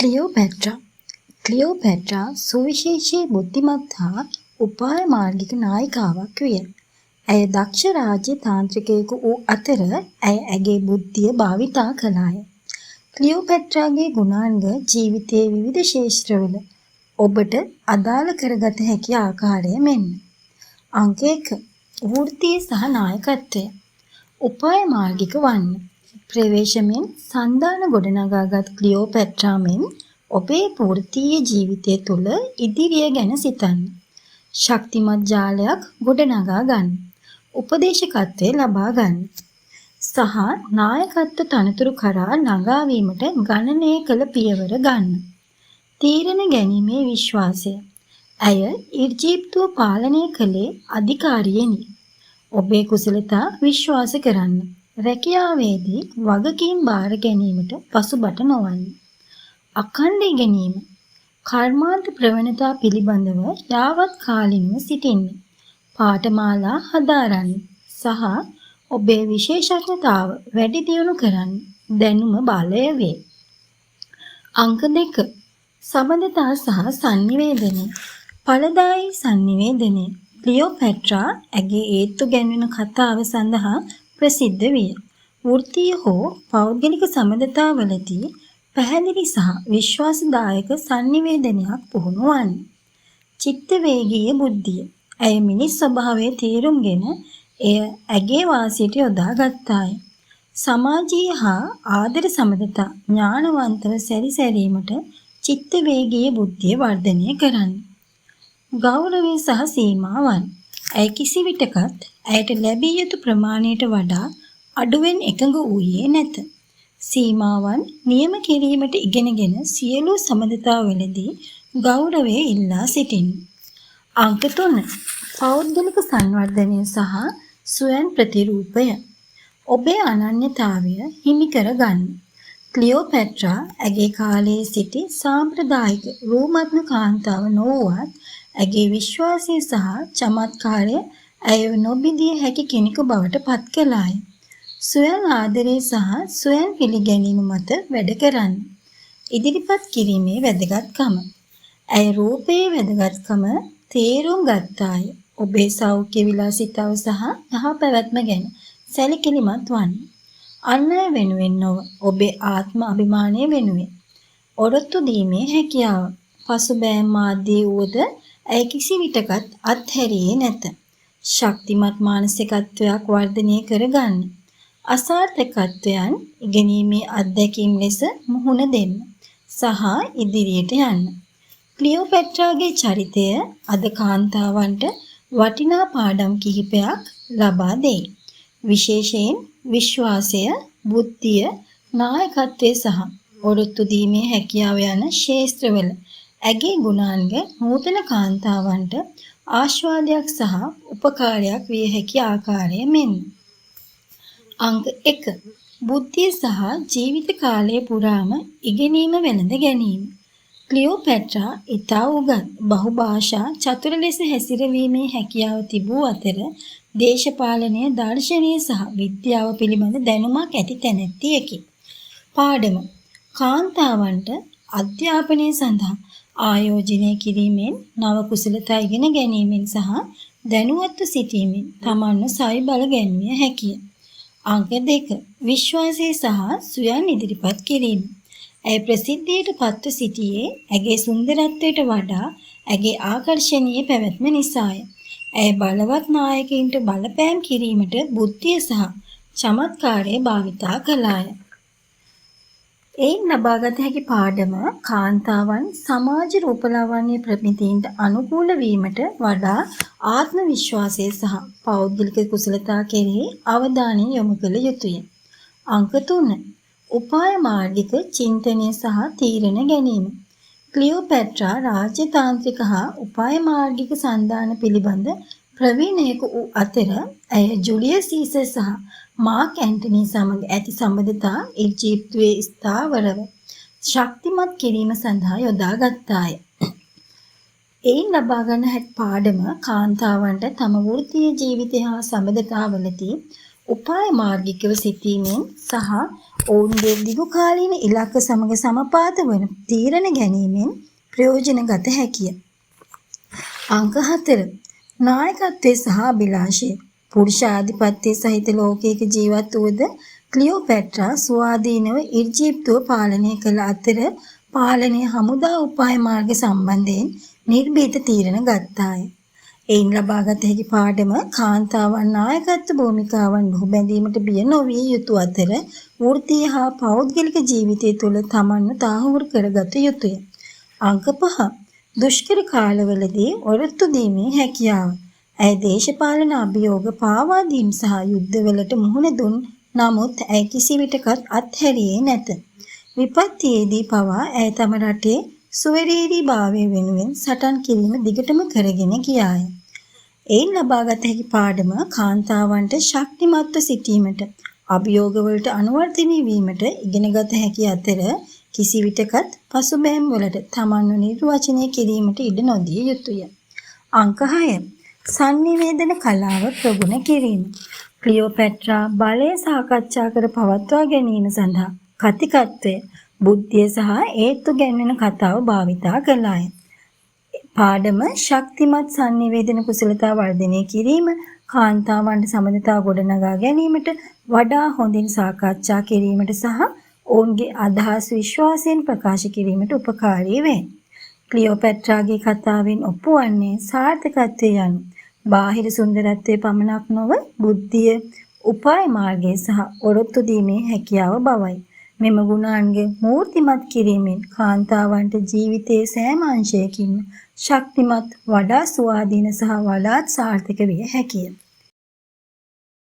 ක්ලියෝපැට්‍රා ක්ලියෝපැට්‍රා සුවිශේෂී බුද්ධිමත් හා උපාය මාර්ගික නායිකාවක් විය. ඇය දක්ෂ රාජ්‍ය තාන්ත්‍රිකයෙකු වූ අතර ඇය ඇගේ බුද්ධිය භාවිතා කළාය. ක්ලියෝපැට්‍රාගේ ගුණාංග ජීවිතයේ විවිධ ක්ෂේත්‍රවල ඔබට අදාළ කරගත හැකි ආකාරය මෙන්න. අංක 1. වෘත්තීය සහ නායකත්වය. උපාය මාර්ගික වන්න. ප්‍රවේශමෙන් සන්දාන ගොඩනගාගත් ක්ලියෝපැට්‍රා මෙන් ඔබේ වෘත්තීය ජීවිතය තුළ ඉදිරිය ගැන සිතන්න. ශක්තිමත් ජාලයක් ගොඩනගා ගන්න. උපදේශකත්වය ලබා ගන්න. සහ නායකත්ව තනතුරු කරා ළඟාවීමට ගණනය කළ පියවර ගන්න. තීරණ ගැනීමේ විශ්වාසය. ඇය ඊජිප්තුව පාලනය කළේ අධිකාරියෙනි. ඔබේ කුසලතා විශ්වාස කරන්න. රැකියාවේදී වගකීම් බාර ගැනීමට පසුබට නොවන්න. අඛණ්ඩ ඉගෙනීම. කර්මාන්ත ප්‍රවණතා පිළිබඳව යාවත් කාලිනව සිටින්න. පාඨමාලා හදාරන්න. සහ ඔබේ විශේෂඥතාව වැඩි දියුණු කරන්න. දැනුම බලය වේ. අංක 2. සබඳතා සහ sannivedana. ඵලදායී sannivedana. ක්ලියෝපැට්‍රා ඇගේ ඒත්තු ගැන්වෙන කතාව සඳහා ප්‍රසිද්ධ විය. වෘත්තීය හෝ පෞද්ගලික සබඳතාවලදී පැහැදිලි සහ විශ්වාසදායක sannivedanaයක් පුහුණු වන්න. චිත්ත වේගීය බුද්ධිය. ඇය මිනිස් ස්වභාවය තේරුම්ගෙන එය ඇගේ වාසියට යොදා ගත්තාය. සමාජීය හා ආදර සබඳතා ඥානවන්තව සැරිසැරීමට චිත්ත වේගීය බුද්ධිය වර්ධනය කරන්න. ගෞරවය සහ සීමාවන්. ඇය කිසි විටකත් ඇයට ලැබිය යුතු ප්‍රමාණයට වඩා අඩුවෙන් එකඟ වූයේ නැත. සීමාවන් නියම කිරීමට ඉගෙනගෙන සියලු සබඳතාවලදී ගෞරවය ඉල්ලා සිටින්න. අංක 3. පෞද්ගලික සංවර්ධනය සහ ස්වයං ප්‍රතිරූපය. ඔබේ අනන්‍යතාවය හිමි කර ගන්න. ක්ලියෝපැට්‍රා ඇගේ කාලයේ සිටි සාම්ප්‍රදායික රූමත්ම කාන්තාව නොවුවත් ඇගේ විශ්වාසය සහ චමත්කාරය ඇයව නොබිඳිය හැකි කෙනෙකු බවට පත් කළාය. ස්වයං ආදරය සහ ස්වයං පිළිගැනීම මත වැඩ කරන්න. ඉදිරිපත් කිරීමේ වැදගත්කම. ඇය රූපයේ වැදගත්කම තේරුම් ගත්තාය. ඔබේ සෞඛ්‍ය විලාසිතාව සහ යහපැවැත්ම ගැන සැලකිලිමත් වන්න. අන් අය වෙනුවෙන් නොව ඔබේ ආත්ම අභිමානය වෙනුවෙන්. ඔරොත්තු දීමේ හැකියාව. පසුබෑම් මාධ්‍යයේ වුවද ඇය කිසි විටකත් අත්හැරියේ නැත. ශක්තිමත් මානසිකත්වයක් වර්ධනය කරගන්න. අසාර්ථකත්වයන් ඉගෙනීමේ අත්දැකීම් ලෙස මුහුණ දෙන්න. සහ ඉදිරියට යන්න. ක්ලියෝපැට්‍රාගේ චරිතය අද කාන්තාවන්ට වටිනා පාඩම් කිහිපයක් ලබා දෙයි. විශේෂයෙන් විශ්වාසය, බුද්ධිය, නායකත්වය සහ ඔරොත්තු දීමේ හැකියාව යන ක්ෂේත්‍රවල ඇගේ ගුණාංග නූතන කාන්තාවන්ට ආශාදයක් සහ උපකාරයක් විය හැකි ආකාරය මෙන්න. අංක 1. බුද්ධිය සහ ජීවිත කාලය පුරාම ඉගෙනීම වැළඳ ගැනීම. ක්ලියෝපැට්‍රා ඉතා උගත් බහුභාෂා චතුර ලෙස හැසිරවීමේ හැකියාව තිබූ අතර දේශපාලනය, දර්ශනය සහ විද්‍යාව පිළිබඳ දැනුමක් ඇති තැනැත්තියකි. පාඩම. කාන්තාවන්ට අධ්‍යාපනය සඳහා ආයෝජනය කිරීමෙන්, නව කුසලතා ඉගෙන ගැනීමෙන් සහ දැනුවත්ව සිටීමෙන් තමන්ව සවිබල ගැන්විය හැකිය. අංක 2. විශ්වාසය සහ ස්වයං ඉදිරිපත් කිරීම. ඇය ප්‍රසිද්ධියට පත්ව සිටියේ ඇගේ සුන්දරත්වයට වඩා ඇගේ ආකර්ශනීය පැවැත්ම නිසාය. ඇය බලවත් නායකයින්ට බලපෑම් කිරීමට බුද්ධිය සහ චමත්කාරය භාවිතා කළාය. එයින් ලබාගත හැකි පාඩම කාන්තාවන් සමාජ රූපලාවන්‍ය ප්‍රමිතීන්ට අනුකූල වීමට වඩා ආත්ම විශ්වාසය සහ පෞද්ගලික කුසලතා කෙරෙහි අවධානය යොමු කළ යුතුය. අංක 3. උපාය මාර්ගික චින්තනය සහ තීරණ ගැනීම. ක්ලියෝපැට්‍රා රාජ්‍ය තාන්ත්‍රික හා උපාය මාර්ගික සන්දාන පිළිබඳ ප්‍රවීණයෙකු වූ අතර ඇය ජුලියස් සීසර් සහ මාක් ඇන්ටනී සමග ඇති සම්බන්ධතා ඊජිප්තුවේ ස්ථාවරව ශක්තිමත් කිරීම සඳහා යොදා ගත්තාය. එයින් ලබාගන්න හැකි පාඩම කාන්තාවන්ට තම වෘත්තීය ජීවිතය හා සබඳතාවලදී උපාය මාර්ගිකව සිටීමෙන් සහ ඔවුන්ගේ දිගුකාලීන ඉලක්ක සමග සමපාත වන තීරණ ගැනීමෙන් ප්‍රයෝජන ගත හැකිය. අංක 4. නායකත්වයේ සහ අභිලාෂය. පුරුෂාධිපත්‍ය සහිත ලෝකයක ජීවත් වූද ක්ලියෝපැට්‍රා ස්වාධීනව ඊජිප්තුව පාලනය කළ අතර පාලනයේ හමුදා උපාය මාර්ග සම්බන්ධයෙන් නිර්භීත තීරණ ගත්තාය. එයින් ලබාගත හැකි පාඩම කාන්තාවන් නායකත්ව භූමිකාවන් ලුහු බැඳීමට බිය නොවිය යුතු අතර වෘත්තීය හා පෞද්ගලික ජීවිතය තුළ තමන්ව තාහුවුරු කරගත යුතුය. අංක 5. දුෂ්කර කාලවලදී ඔරොත්තු දීමේ හැකියාව. ඇය දේශපාලන අභියෝග පාවා දීම සහ යුද්ධවලට මුහුණ දුන් නමුත් ඇය කිසිවිටකත් අත්හැරියේ නැත. විපත්තියේදී පවා ඇය තම රටේ සුවරීරී භාවය වෙනුවෙන් සටන් කිරීම දිගටම කරගෙන ගියාය. එයින් ලබාගත හැකි පාඩම කාන්තාවන්ට ශක්තිමත්ව සිටීමට අභියෝගවලට අනුවර්තනය වීමට ඉගෙනගත හැකි අතර කිසිවිටකත් පසුබෑම් වලට තමන්ව නිර්වචනය කිරීමට ඉඩ නොදිය යුතුය. අංක 6. sannivedana කලාව ප්‍රගුණ කිරීම. ක්ලියෝපැට්‍රා බලය සාකච්ඡා කර පවත්වා ගැනීම සඳහා කතිකත්වය, බුද්ධිය සහ ඒත්තු ගැන්වෙන කතාව භාවිතා කළාය. පාඩම ශක්තිමත් sannivedana කුසලතා වර්ධනය කිරීම, කාන්තාවන්ට සමනතා ගොඩනගා ගැනීමට, වඩා හොඳින් සාකච්ඡා කිරීමට සහ ඔවුන්ගේ අදහස් විශ්වාසයෙන් ප්‍රකාශ කිරීමට උපකාරී වේ. ක්ලියෝපැට්‍රාගේ කතාවෙන් ඔප්පු වන්නේ සාර්ථකත්වය යනු බාහිර සුන්දරත්වයේ පමණක් නොව බුද්ධිය, උපාය මාර්ගය සහ ඔරොත්තු දීමේ හැකියාව බවයි. මෙම ගුණාංග මූර්තිමත් කිරීමෙන් කාන්තාවන්ට ජීවිතයේ සෑම අංශයකින්ම ශක්තිමත්, වඩා ස්වාධීන සහ වඩාත් සාර්ථක විය හැකිය.